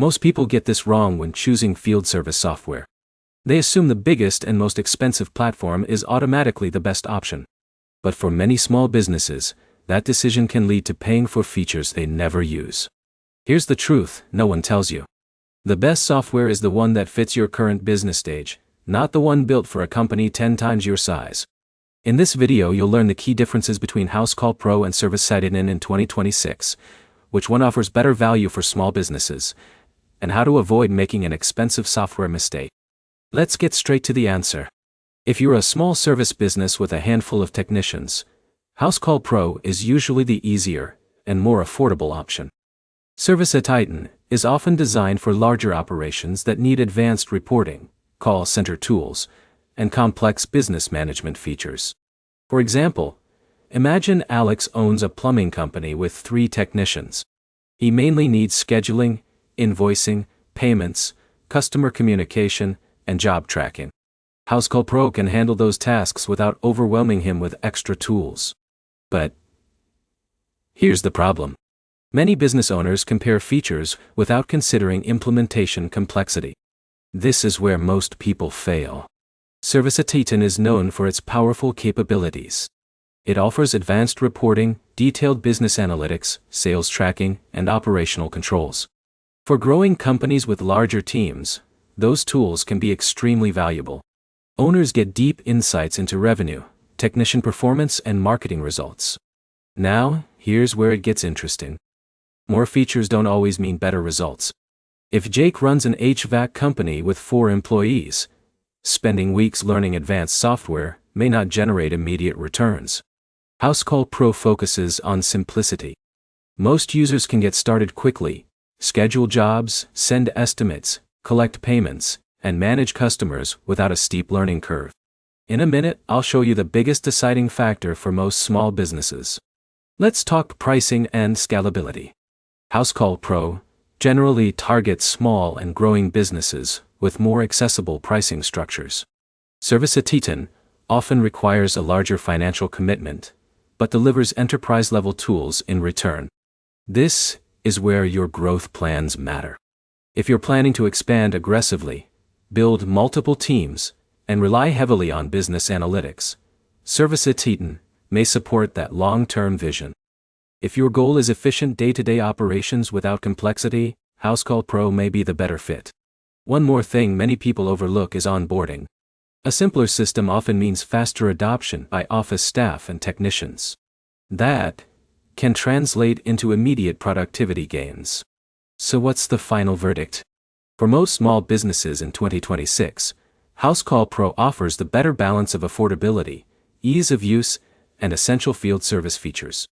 Most people get this wrong when choosing field service software. They assume the biggest and most expensive platform is automatically the best option. But for many small businesses, that decision can lead to paying for features they never use. Here's the truth no one tells you. The best software is the one that fits your current business stage, not the one built for a company 10 times your size. In this video you'll learn the key differences between Housecall Pro and ServiceTitan in 2026, which one offers better value for small businesses, and how to avoid making an expensive software mistake. Let's get straight to the answer. If you're a small service business with a handful of technicians, Housecall Pro is usually the easier and more affordable option. ServiceTitan is often designed for larger operations that need advanced reporting, call center tools, and complex business management features. For example, imagine Alex owns a plumbing company with 3 technicians. He mainly needs scheduling, invoicing, payments, customer communication, and job tracking. Housecall Pro can handle those tasks without overwhelming him with extra tools. But here's the problem. Many business owners compare features without considering implementation complexity. This is where most people fail. ServiceTitan is known for its powerful capabilities. It offers advanced reporting, detailed business analytics, sales tracking, and operational controls. For growing companies with larger teams, those tools can be extremely valuable. Owners get deep insights into revenue, technician performance, and marketing results. Now, here's where it gets interesting. More features don't always mean better results. If Jake runs an HVAC company with 4 employees, spending weeks learning advanced software may not generate immediate returns. Housecall Pro focuses on simplicity. Most users can get started quickly, schedule jobs, send estimates, collect payments, and manage customers without a steep learning curve. In a minute, I'll show you the biggest deciding factor for most small businesses. Let's talk pricing and scalability. Housecall Pro generally targets small and growing businesses with more accessible pricing structures. ServiceTitan often requires a larger financial commitment, but delivers enterprise-level tools in return. This is where your growth plans matter. If you're planning to expand aggressively, build multiple teams, and rely heavily on business analytics, ServiceTitan may support that long-term vision. If your goal is efficient day-to-day operations without complexity, Housecall Pro may be the better fit. One more thing many people overlook is onboarding. A simpler system often means faster adoption by office staff and technicians. That can translate into immediate productivity gains. So what's the final verdict? For most small businesses in 2026, Housecall Pro offers the better balance of affordability, ease of use, and essential field service features.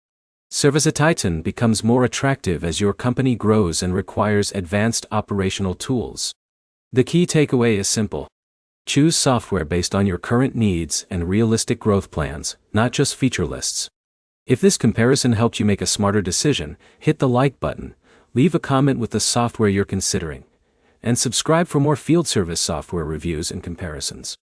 ServiceTitan becomes more attractive as your company grows and requires advanced operational tools. The key takeaway is simple. Choose software based on your current needs and realistic growth plans, not just feature lists. If this comparison helped you make a smarter decision, hit the like button, leave a comment with the software you're considering, and subscribe for more field service software reviews and comparisons.